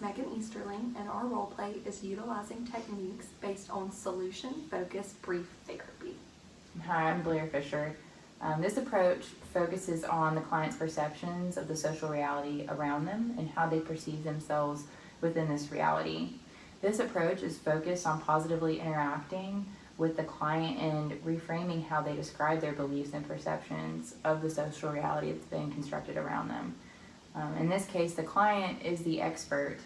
Megan Easterling, and our role play is utilizing techniques based on solution-focused brief therapy. Hi, I'm Blair Fisher. This approach focuses on the client's perceptions of the social reality around them and how they perceive themselves within this reality. This approach is focused on positively interacting with the client and reframing how they describe their beliefs and perceptions of the social reality that's been constructed around them. In this case, the client is the expert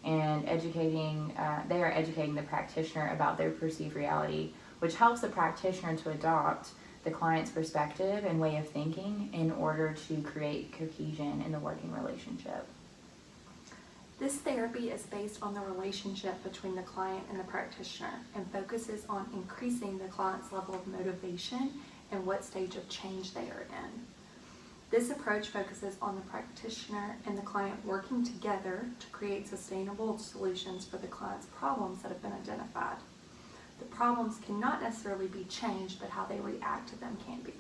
and they are educating the practitioner about their perceived reality, which helps the practitioner to adopt the client's perspective and way of thinking in order to create cohesion in the working relationship. This therapy is based on the relationship between the client and the practitioner and focuses on increasing the client's level of motivation and what stage of change they are in. This approach focuses on the practitioner and the client working together to create sustainable solutions for the client's problems that have been identified. The problems cannot necessarily be changed, but how they react to them can be.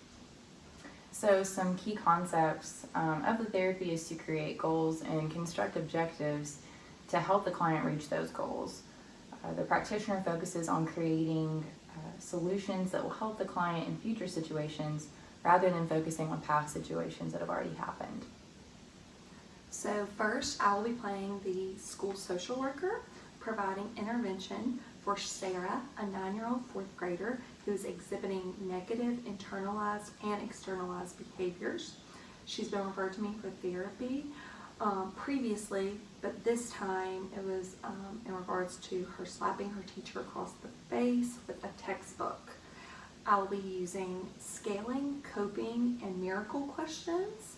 So some key concepts of the therapy is to create goals and construct objectives to help the client reach those goals. The practitioner focuses on creating solutions that will help the client in future situations rather than focusing on past situations that have already happened. So first, I will be playing the school social worker, providing intervention for Sarah, a 9-year-old fourth grader who is exhibiting negative internalized and externalized behaviors. She's been referred to me for therapy previously, but this time it was in regards to her slapping her teacher across the face with a textbook. I'll be using scaling, coping, and miracle questions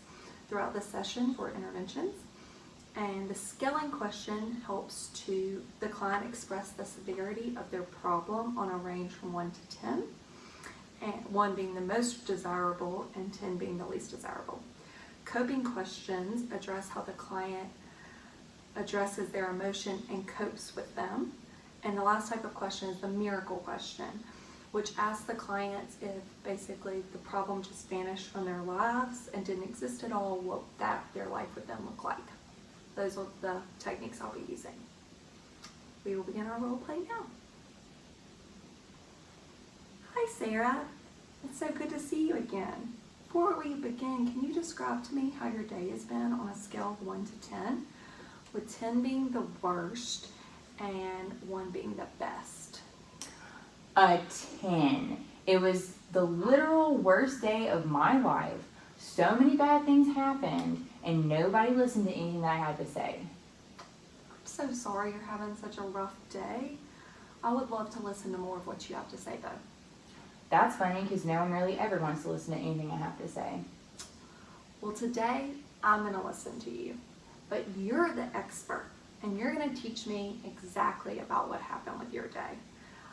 throughout the session for interventions. And the scaling question helps the client express the severity of their problem on a range from 1 to 10, and 1 being the most desirable and 10 being the least desirable. Coping questions address how the client addresses their emotion and copes with them. And the last type of question is the miracle question, which asks the clients if basically the problem just vanished from their lives and didn't exist at all, what their life would then look like. Those are the techniques I'll be using. We will begin our role play now. Hi Sarah, it's so good to see you again. Before we begin, can you describe to me how your day has been on a scale of 1 to 10, with 10 being the worst and 1 being the best? A 10. It was the literal worst day of my life. So many bad things happened and nobody listened to anything that I had to say. I'm so sorry you're having such a rough day. I would love to listen to more of what you have to say though. That's funny because no one really ever wants to listen to anything I have to say. Well, today I'm going to listen to you, but you're the expert and you're going to teach me exactly about what happened with your day.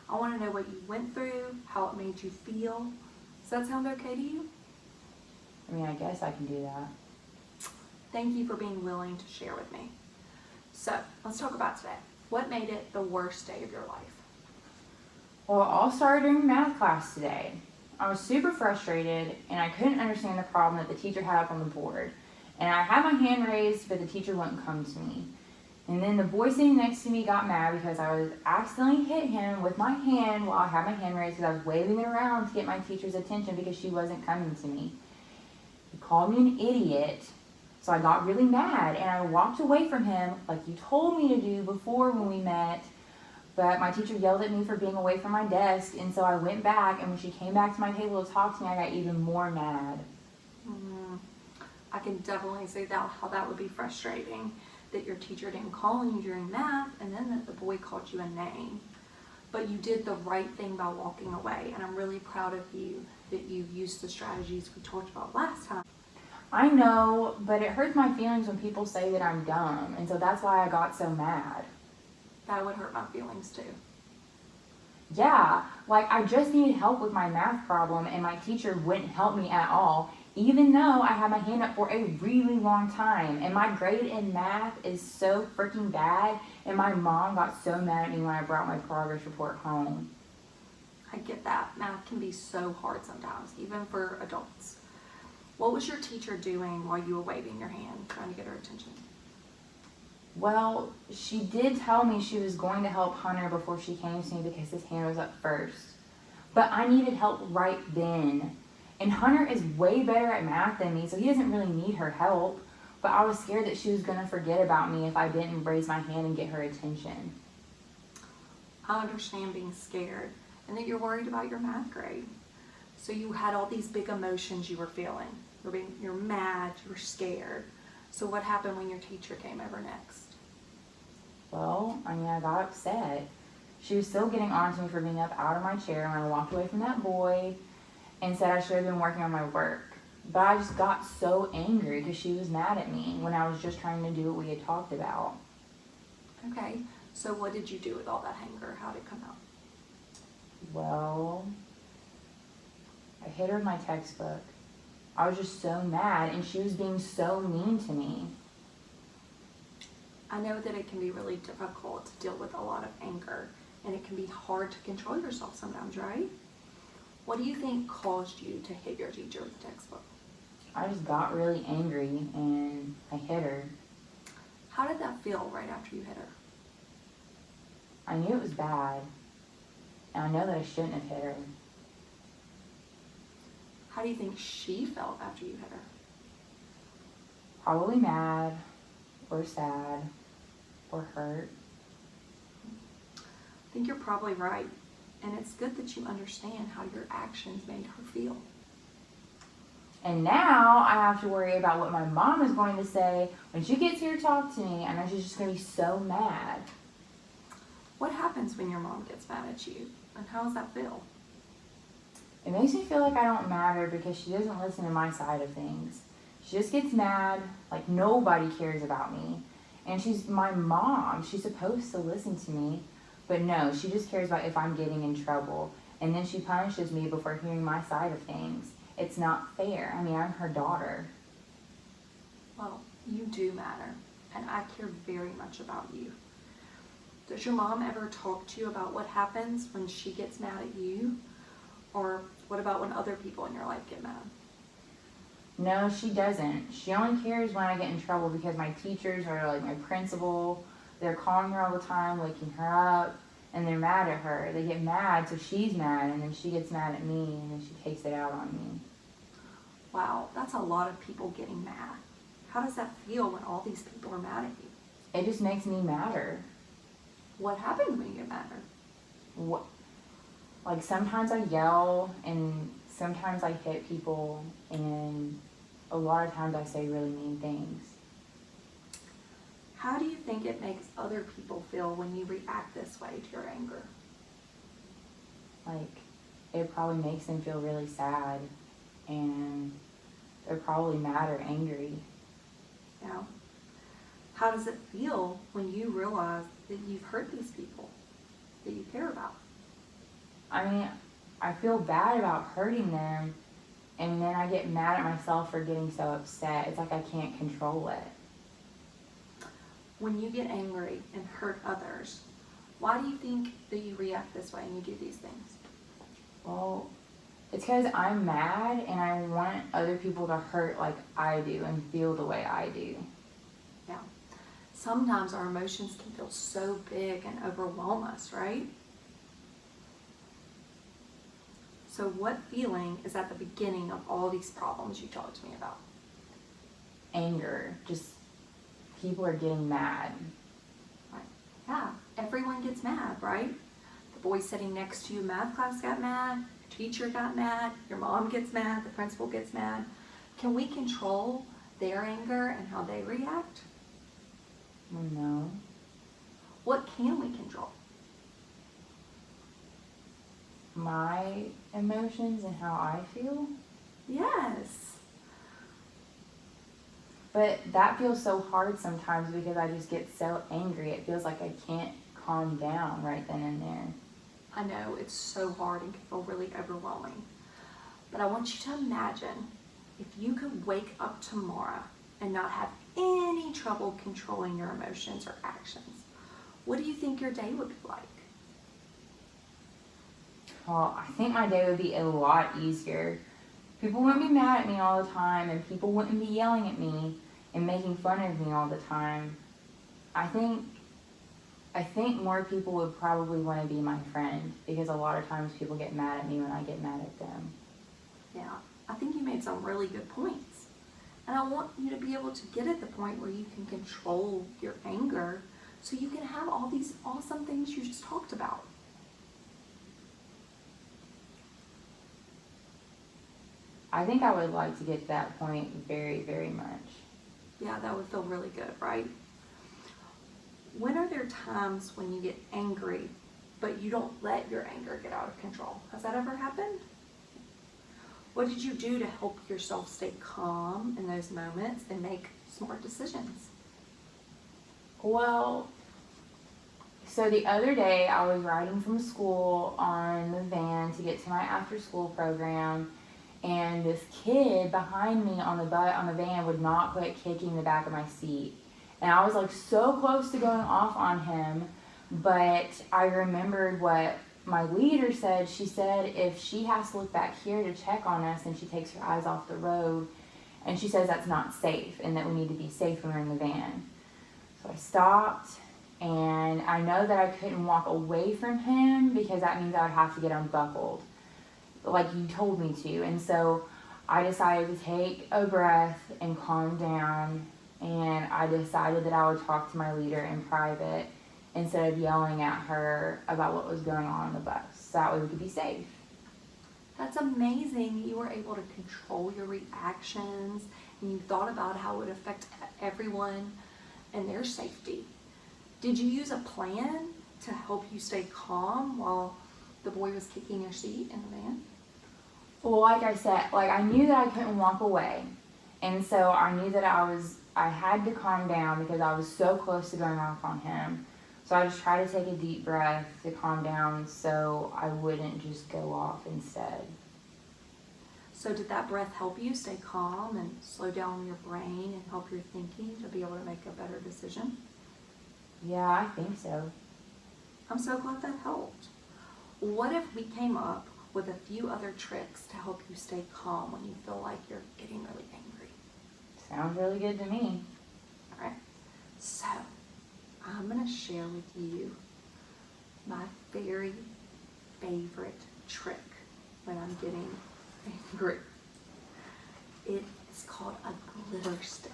I want to know what you went through, how it made you feel. Does that sound okay to you? I mean, I guess I can do that. Thank you for being willing to share with me. So let's talk about today. What made it the worst day of your life? Well, it all started during math class today. I was super frustrated and I couldn't understand the problem that the teacher had up on the board. And I had my hand raised, but the teacher wouldn't come to me. And then the boy sitting next to me got mad because I was accidentally hit him with my hand while I had my hand raised because I was waving it around to get my teacher's attention because she wasn't coming to me. He called me an idiot, so I got really mad and I walked away from him like you told me to do before when we met. But my teacher yelled at me for being away from my desk, and so I went back, and when she came back to my table to talk to me, I got even more mad. I can definitely see how that would be frustrating, that your teacher didn't call on you during math, and then that the boy called you a name. But you did the right thing by walking away, and I'm really proud of you that you used the strategies we talked about last time. I know, but it hurts my feelings when people say that I'm dumb, and so that's why I got so mad. That would hurt my feelings too. Yeah, like I just needed help with my math problem and my teacher wouldn't help me at all, even though I had my hand up for a really long time. And my grade in math is so freaking bad, and my mom got so mad at me when I brought my progress report home. I get that. Math can be so hard sometimes, even for adults. What was your teacher doing while you were waving your hand, trying to get her attention? Well, she did tell me she was going to help Hunter before she came to me because his hand was up first. But I needed help right then. And Hunter is way better at math than me, so he doesn't really need her help. But I was scared that she was going to forget about me if I didn't raise my hand and get her attention. I understand being scared and that you're worried about your math grade. So you had all these big emotions you were feeling. You're mad, you're scared. So what happened when your teacher came over next? Well, I got upset. She was still getting on to me for being up out of my chair when I walked away from that boy and said I should have been working on my work. But I just got so angry because she was mad at me when I was just trying to do what we had talked about. Okay, so what did you do with all that anger? How did it come out? Well, I hit her with my textbook. I was just so mad, and she was being so mean to me. I know that it can be really difficult to deal with a lot of anger, and it can be hard to control yourself sometimes, right? What do you think caused you to hit your teacher with the textbook? I just got really angry, and I hit her. How did that feel right after you hit her? I knew it was bad, and I know that I shouldn't have hit her. How do you think she felt after you hit her? Probably mad, or sad, or hurt. I think you're probably right, and it's good that you understand how your actions made her feel. And now I have to worry about what my mom is going to say when she gets here to talk to me. I know she's just going to be so mad. What happens when your mom gets mad at you, and how does that feel? It makes me feel like I don't matter because she doesn't listen to my side of things. She just gets mad, like nobody cares about me. And she's my mom. She's supposed to listen to me. But no, she just cares about if I'm getting in trouble. And then she punishes me before hearing my side of things. It's not fair. I mean, I'm her daughter. Well, you do matter, and I care very much about you. Does your mom ever talk to you about what happens when she gets mad at you? Or what about when other people in your life get mad? No, she doesn't. She only cares when I get in trouble because my teachers are like my principal. They're calling her all the time, waking her up, and they're mad at her. They get mad, so she's mad, and then she gets mad at me, and then she takes it out on me. Wow, that's a lot of people getting mad. How does that feel when all these people are mad at you? It just makes me madder. What happens when you get madder? What? Like sometimes I yell, and sometimes I hit people, and a lot of times I say really mean things. How do you think it makes other people feel when you react this way to your anger? Like, it probably makes them feel really sad, and they're probably mad or angry. Yeah. How does it feel when you realize that you've hurt these people that you care about? I mean, I feel bad about hurting them, and then I get mad at myself for getting so upset. It's like I can't control it. When you get angry and hurt others, why do you think that you react this way and you do these things? Well, it's because I'm mad and I want other people to hurt like I do and feel the way I do. Yeah. Sometimes our emotions can feel so big and overwhelm us, right? So what feeling is at the beginning of all these problems you talked to me about? Anger, just people are getting mad. Right. Yeah, everyone gets mad, right? The boy sitting next to you in math class got mad, your teacher got mad, your mom gets mad, the principal gets mad. Can we control their anger and how they react? No. What can we control? My emotions and how I feel. Yes. But that feels so hard sometimes because I just get so angry. It feels like I can't calm down right then and there. I know, it's so hard and can feel really overwhelming. But I want you to imagine if you could wake up tomorrow and not have any trouble controlling your emotions or actions. What do you think your day would be like? Well, I think my day would be a lot easier. People wouldn't be mad at me all the time, and people wouldn't be yelling at me and making fun of me all the time. I think more people would probably want to be my friend because a lot of times people get mad at me when I get mad at them. Yeah, I think you made some really good points. And I want you to be able to get at the point where you can control your anger so you can have all these awesome things you just talked about. I think I would like to get to that point very, very much. Yeah, that would feel really good, right? When are there times when you get angry, but you don't let your anger get out of control? Has that ever happened? What did you do to help yourself stay calm in those moments and make smart decisions? Well, so the other day I was riding from school on the van to get to my after school program, and this kid behind me on the van would not quit kicking the back of my seat. And I was like so close to going off on him, but I remembered what my leader said. She said if she has to look back here to check on us, then she takes her eyes off the road, and she says that's not safe and that we need to be safe when we're in the van. So I stopped, and I know that I couldn't walk away from him because that means I would have to get unbuckled, like you told me to. And so I decided to take a breath and calm down, and I decided that I would talk to my leader in private instead of yelling at her about what was going on the bus, so that way we could be safe. That's amazing. You were able to control your reactions and you thought about how it would affect everyone and their safety. Did you use a plan to help you stay calm while the boy was kicking your seat in the van? Well, like I said, I knew that I couldn't walk away, and so I knew that I had to calm down because I was so close to going off on him. So I just tried to take a deep breath to calm down so I wouldn't just go off instead. So did that breath help you stay calm and slow down your brain and help your thinking to be able to make a better decision? Yeah, I think so. I'm so glad that helped. What if we came up with a few other tricks to help you stay calm when you feel like you're getting really angry? Sounds really good to me. All right. So I'm going to share with you my very favorite trick when I'm getting angry. It is called a glitter stick.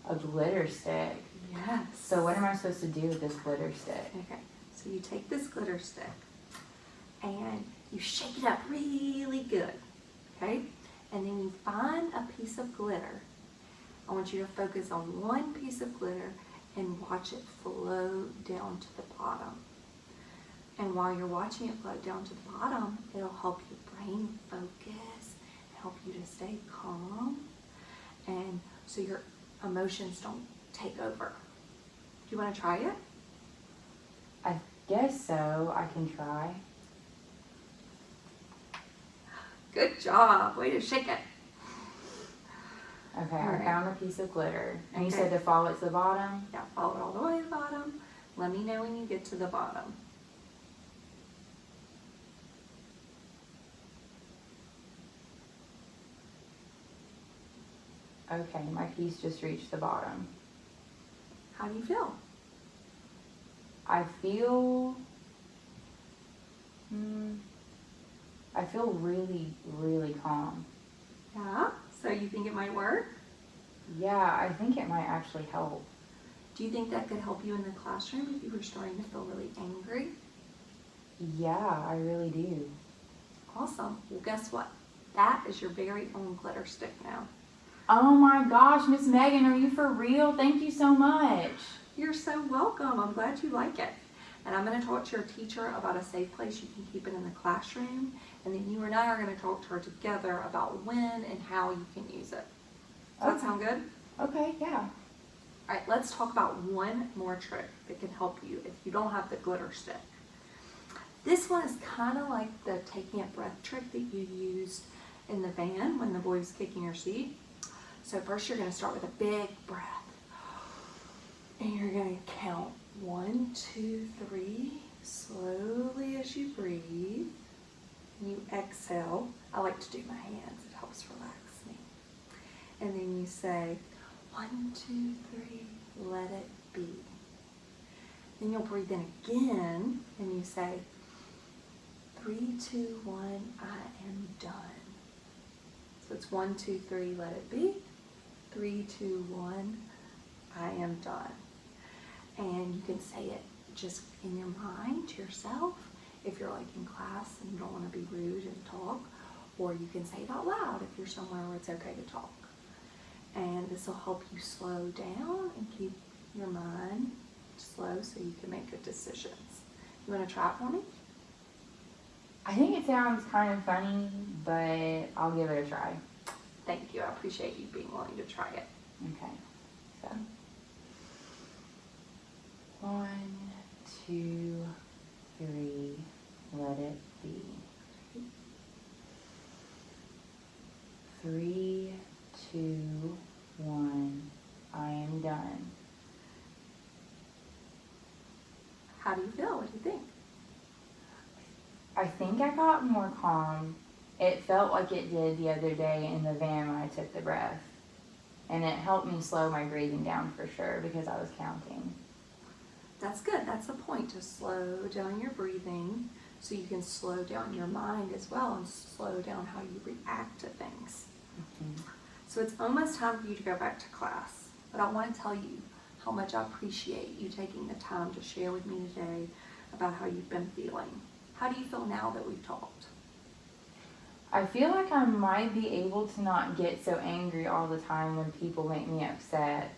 A glitter stick? Yes. So what am I supposed to do with this glitter stick? Okay, so you take this glitter stick and you shake it up really good, okay? And then you find a piece of glitter. I want you to focus on one piece of glitter and watch it float down to the bottom. And while you're watching it float down to the bottom, it'll help your brain focus, help you to stay calm, and so your emotions don't take over. Do you want to try it? I guess so. I can try. Good job. Way to shake it. Okay, All I right. found a piece of glitter. And you Okay. said to follow it to the bottom? Yeah, follow it all the way to the bottom. Let me know when you get to the bottom. Okay, my piece just reached the bottom. How do you feel? I feel really, really calm. Yeah? So you think it might work? Yeah, I think it might actually help. Do you think that could help you in the classroom if you were starting to feel really angry? Yeah, I really do. Awesome. Well, guess what? That is your very own glitter stick now. Oh my gosh, Miss Megan, are you for real? Thank you so much. You're so welcome. I'm glad you like it. And I'm going to talk to your teacher about a safe place you can keep it in the classroom. And then you and I are going to talk to her together about when and how you can use it. Does that sound good? Okay, yeah. All right, let's talk about one more trick that can help you if you don't have the glitter stick. This one is kind of like the taking a breath trick that you used in the van when the boy was kicking your seat. So first you're going to start with a big breath. And you're going to count 1, 2, 3, slowly as you breathe. And you exhale. I like to do my hands, it helps relax me. And then you say, 1, 2, 3, let it be. Then you'll breathe in again and you say, 3, 2, 1, I am done. So it's 1, 2, 3, let it be. 3, 2, 1, I am done. And you can say it just in your mind to yourself if you're like in class and you don't want to be rude and talk, or you can say it out loud if you're somewhere where it's okay to talk. And this will help you slow down and keep your mind slow so you can make good decisions. You want to try it for me? I think it sounds kind of funny, but I'll give it a try. Thank you. I appreciate you being willing to try it. Okay. So 1, 2, 3, let it be. 3, 2, 1, I am done. How do you feel? What do you think? I think I got more calm. It felt like it did the other day in the van when I took the breath. And it helped me slow my breathing down for sure because I was counting. That's good. That's the point, to slow down your breathing so you can slow down your mind as well and slow down how you react to things. Mm-hmm. So it's almost time for you to go back to class, but I want to tell you how much I appreciate you taking the time to share with me today about how you've been feeling. How do you feel now that we've talked? I feel like I might be able to not get so angry all the time when people make me upset.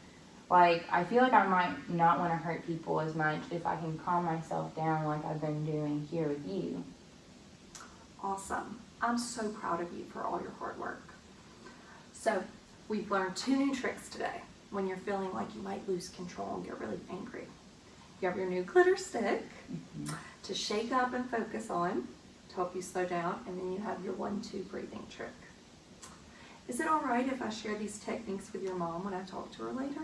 Like, I feel like I might not want to hurt people as much if I can calm myself down like I've been doing here with you. Awesome. I'm so proud of you for all your hard work. So, we've learned 2 new tricks today when you're feeling like you might lose control and get really angry. You have your new glitter stick to shake up and focus on to help you slow down, and then you have your 1-2 breathing trick. Is it all right if I share these techniques with your mom when I talk to her later?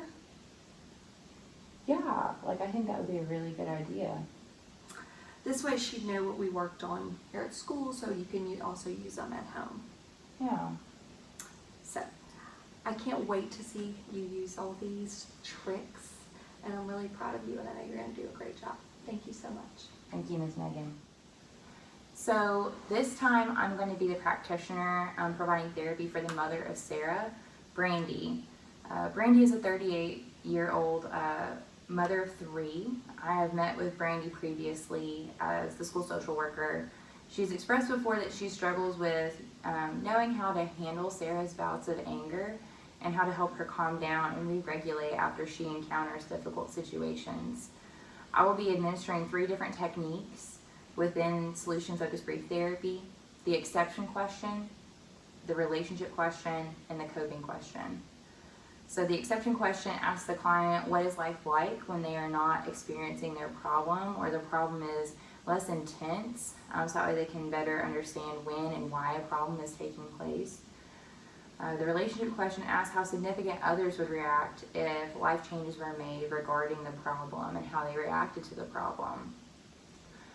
Yeah, like I think that would be a really good idea. This way she'd know what we worked on here at school, so you can also use them at home. Yeah. So, I can't wait to see you use all these tricks, and I'm really proud of you, and I know you're going to do a great job. Thank you so much. Thank you, Ms. Megan. So this time I'm going to be the practitioner providing therapy for the mother of Sarah, Brandy. Brandy is a 38-year-old mother of 3. I have met with Brandy previously as the school social worker. She's expressed before that she struggles with knowing how to handle Sarah's bouts of anger and how to help her calm down and re-regulate after she encounters difficult situations. I will be administering 3 different techniques within solution-focused brief therapy: the exception question, the relationship question, and the coping question. So the exception question asks the client, what is life like when they are not experiencing their problem, or the problem is less intense, so that way they can better understand when and why a problem is taking place. The relationship question asks how significant others would react if life changes were made regarding the problem and how they reacted to the problem.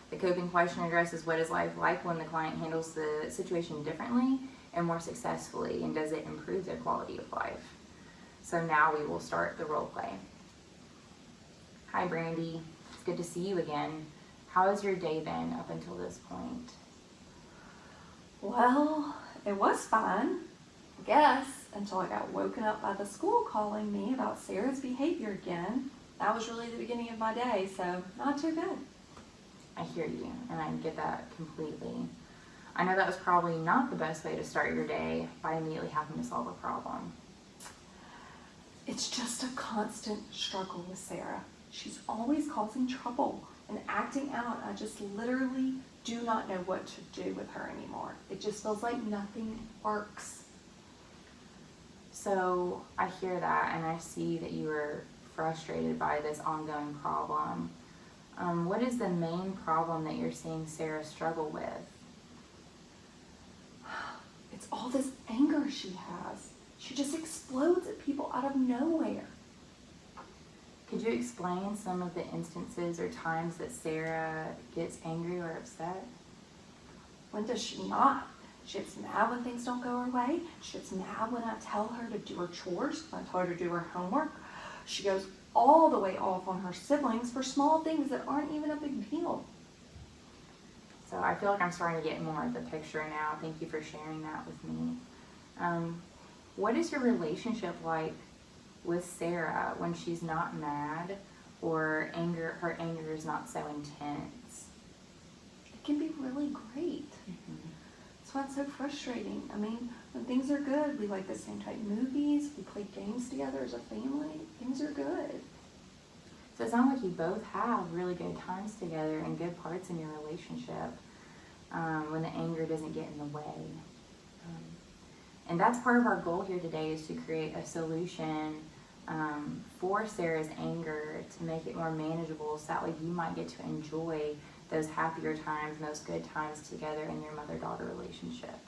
The coping question addresses what is life like when the client handles the situation differently and more successfully, and does it improve their quality of life. So now we will start the role play. Hi Brandy, it's good to see you again. How has your day been up until this point? Well, it was fine, I guess, until I got woken up by the school calling me about Sarah's behavior again. That was really the beginning of my day, so not too good. I hear you, and I get that completely. I know that was probably not the best way to start your day by immediately having to solve a problem. It's just a constant struggle with Sarah. She's always causing trouble and acting out. I just literally do not know what to do with her anymore. It just feels like nothing works. So I hear that, and I see that you are frustrated by this ongoing problem. What is the main problem that you're seeing Sarah struggle with? It's all this anger she has. She just explodes at people out of nowhere. Could you explain some of the instances or times that Sarah gets angry or upset? When does she not? She gets mad when things don't go her way. She gets mad when I tell her to do her chores, when I tell her to do her homework. She goes all the way off on her siblings for small things that aren't even a big deal. So I feel like I'm starting to get more of the picture now. Thank you for sharing that with me. What is your relationship like with Sarah when she's not mad or her anger is not so intense? It can be really great. That's why it's so frustrating. I mean, when things are good, we like the same type movies, we play games together as a family, things are good. So it sounds like you both have really good times together and good parts in your relationship when the anger doesn't get in the way. And that's part of our goal here today, is to create a solution for Sarah's anger to make it more manageable, so that way you might get to enjoy those happier times and those good times together in your mother-daughter relationship.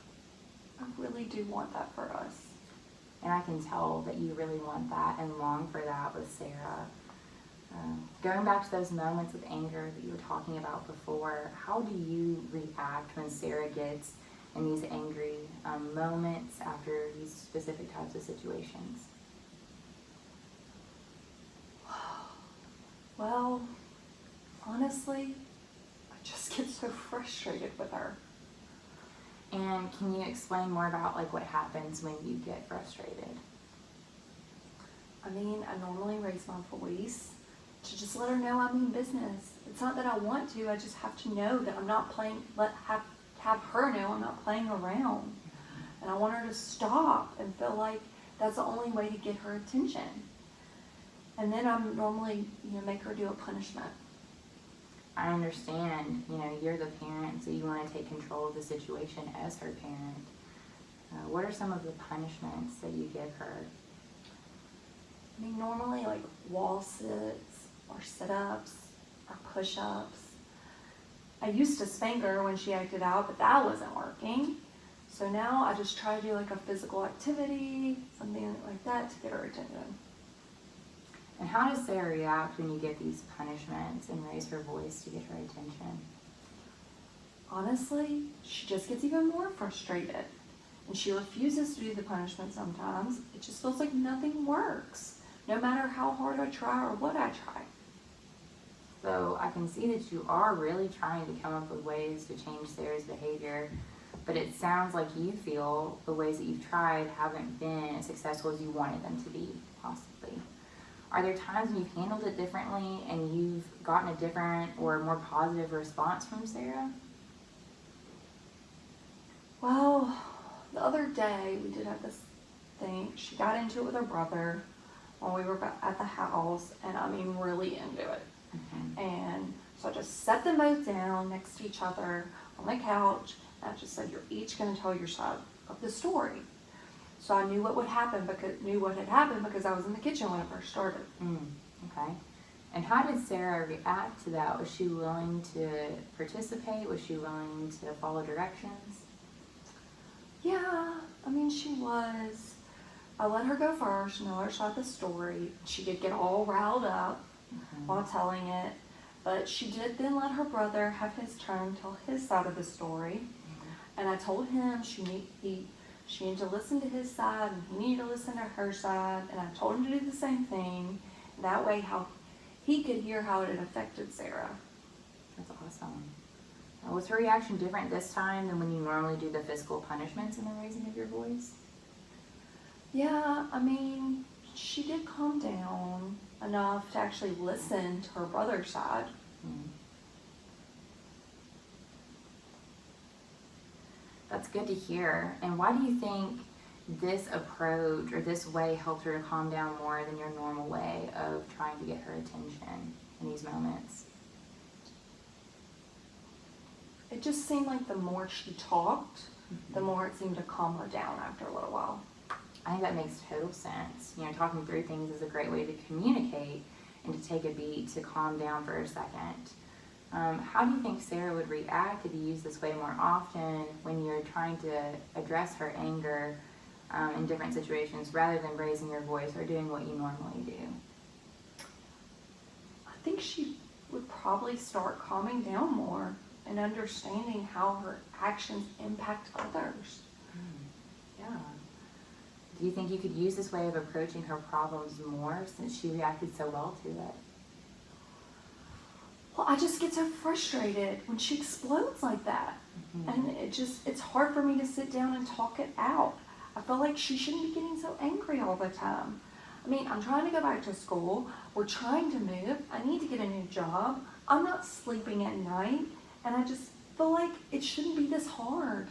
I really do want that for us. And I can tell that you really want that and long for that with Sarah. Going back to those moments of anger that you were talking about before, how do you react when Sarah gets in these angry moments after these specific types of situations? Well, honestly, I just get so frustrated with her. And can you explain more about like what happens when you get frustrated? I mean, I normally raise my voice to just let her know I mean business. It's not that I want to, I just have to know that I'm not playing, have her know I'm not playing around. And I want her to stop and feel like that's the only way to get her attention. And then I'm normally, make her do a punishment. I understand, you're the parent, so you want to take control of the situation as her parent. What are some of the punishments that you give her? I mean, normally like wall sits or sit-ups or push-ups. I used to spank her when she acted out, but that wasn't working. So now I just try to do like a physical activity, something like that to get her attention. And how does Sarah react when you get these punishments and raise her voice to get her attention? Honestly, she just gets even more frustrated. And she refuses to do the punishment sometimes. It just feels like nothing works, no matter how hard I try or what I try. So I can see that you are really trying to come up with ways to change Sarah's behavior, but it sounds like you feel the ways that you've tried haven't been as successful as you wanted them to be, possibly. Are there times when you've handled it differently and you've gotten a different or more positive response from Sarah? Well, the other day we did have this thing. She got into it with her brother when we were at the house, and I mean really into it. And so I just set them both down next to each other on the couch, and I just said, you're each going to tell your side of the story. So I knew what had happened because I was in the kitchen when it first started. Okay. And how did Sarah react to that? Was she willing to participate? Was she willing to follow directions? Yeah, I mean, she was. I let her go first and let her start the story. She did get all riled up while telling it, but she did then let her brother have his turn tell his side of the story. And I told him she needed to listen to his side and he needed to listen to her side, and I told him to do the same thing. That way how he could hear how it had affected Sarah. That's awesome. Was her reaction different this time than when you normally do the physical punishments in the raising of your voice? Yeah, I mean, she did calm down enough to actually listen to her brother's side. That's good to hear. And why do you think this approach or this way helped her to calm down more than your normal way of trying to get her attention in these moments? It just seemed like the more she talked, the more it seemed to calm her down after a little while. I think that makes total sense. Talking through things is a great way to communicate and to take a beat to calm down for a second. How do you think Sarah would react if you use this way more often when you're trying to address her anger in different situations rather than raising your voice or doing what you normally do? I think she would probably start calming down more and understanding how her actions impact others. Yeah. Do you think you could use this way of approaching her problems more since she reacted so well to it? Well, I just get so frustrated when she explodes like that. And it's hard for me to sit down and talk it out. I feel like she shouldn't be getting so angry all the time. I mean, I'm trying to go back to school. We're trying to move. I need to get a new job. I'm not sleeping at night. And I just feel like it shouldn't be this hard.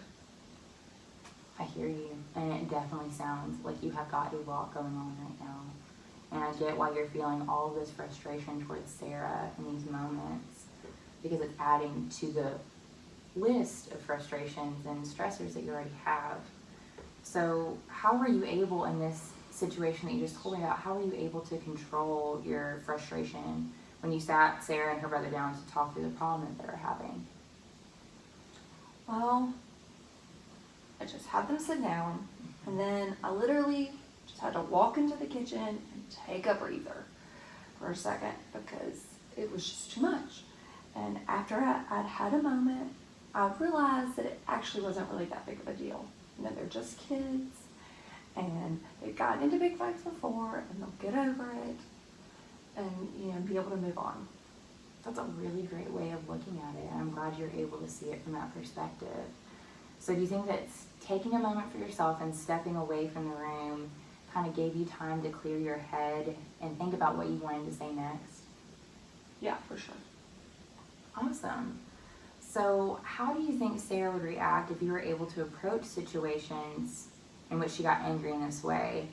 I hear you, and it definitely sounds like you have got a lot going on right now. And I get why you're feeling all this frustration towards Sarah in these moments, because it's adding to the list of frustrations and stressors that you already have. So how were you able in this situation that you just told me about, how were you able to control your frustration when you sat Sarah and her brother down to talk through the problem that they were having? Well, I just had them sit down, and then I literally just had to walk into the kitchen and take a breather for a second because it was just too much. And after I'd had a moment, I realized that it actually wasn't really that big of a deal. You know, they're just kids, and they've gotten into big fights before, and they'll get over it, and, you know, be able to move on. That's a really great way of looking at it, and I'm glad you're able to see it from that perspective. So do you think that taking a moment for yourself and stepping away from the room kind of gave you time to clear your head and think about what you wanted to say next? Yeah, for sure. Awesome. So how do you think Sarah would react if you were able to approach situations in which she got angry in this way,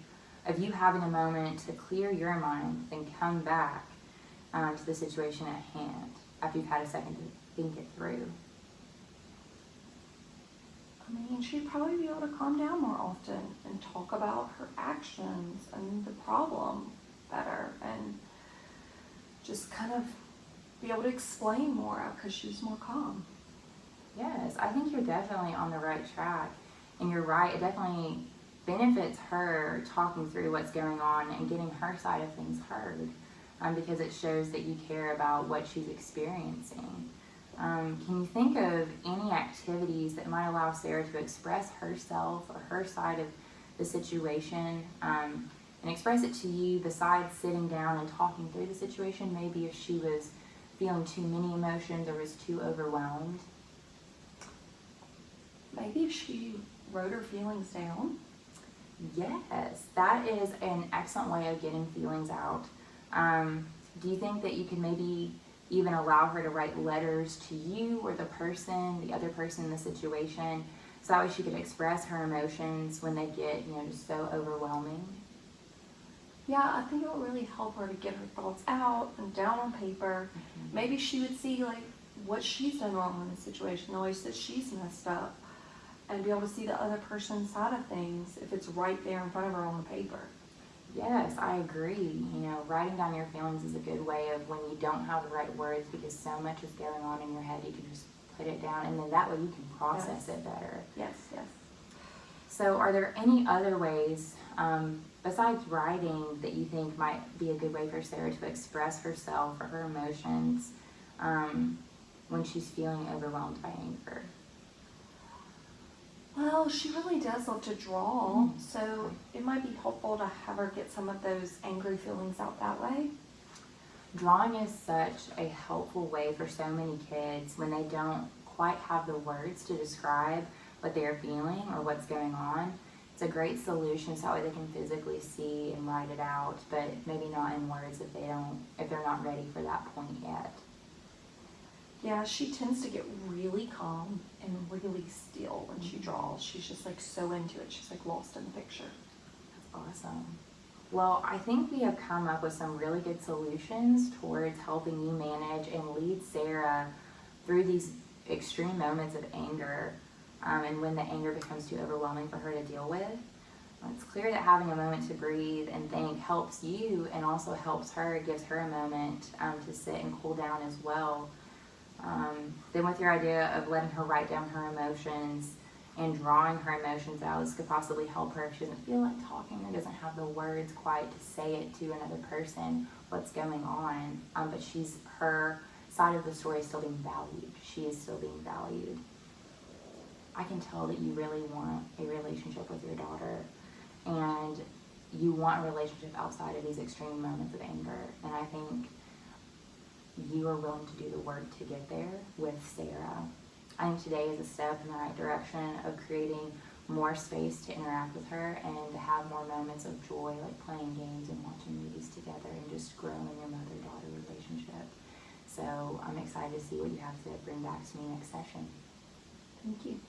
of you having a moment to clear your mind, then come back to the situation at hand after you've had a second to think it through? I mean, she'd probably be able to calm down more often and talk about her actions and the problem better, and just kind of be able to explain more because she's more calm. Yes, I think you're definitely on the right track, and you're right, it definitely benefits her talking through what's going on and getting her side of things heard, because it shows that you care about what she's experiencing. Can you think of any activities that might allow Sarah to express herself or her side of the situation, and express it to you besides sitting down and talking through the situation? Maybe if she was feeling too many emotions or was too overwhelmed. Maybe if she wrote her feelings down. Yes, that is an excellent way of getting feelings out. Do you think that you could maybe even allow her to write letters to you or the other person in the situation, so that way she could express her emotions when they get, just so overwhelming? Yeah, I think it would really help her to get her thoughts out and down on paper. Maybe she would see like what she's done wrong in the situation, the ways that she's messed up, and be able to see the other person's side of things if it's right there in front of her on the paper. Yes, I agree. Writing down your feelings is a good way of, when you don't have the right words because so much is going on in your head, you can just put it down, and then that way you can process it better. Yes, yes. So are there any other ways, besides writing, that you think might be a good way for Sarah to express herself or her emotions when she's feeling overwhelmed by anger? Well, she really does love to draw, so it might be helpful to have her get some of those angry feelings out that way. Drawing is such a helpful way for so many kids when they don't quite have the words to describe what they're feeling or what's going on. It's a great solution, so that way they can physically see and write it out, but maybe not in words if they're not ready for that point yet. Yeah, she tends to get really calm and really still when she draws. She's just like so into it. She's like lost in the picture. That's awesome. Well, I think we have come up with some really good solutions towards helping you manage and lead Sarah through these extreme moments of anger, and when the anger becomes too overwhelming for her to deal with. It's clear that having a moment to breathe and think helps you, and also helps her, gives her a moment to sit and cool down as well. Then with your idea of letting her write down her emotions and drawing her emotions out, this could possibly help her if she doesn't feel like talking or doesn't have the words quite to say it to another person what's going on, but her side of the story is still being valued. She is still being valued. I can tell that you really want a relationship with your daughter, and you want a relationship outside of these extreme moments of anger. And I think you are willing to do the work to get there with Sarah. I think today is a step in the right direction of creating more space to interact with her and to have more moments of joy, like playing games and watching movies together and just growing your mother-daughter relationship. So I'm excited to see what you have to bring back to me next session. Thank you.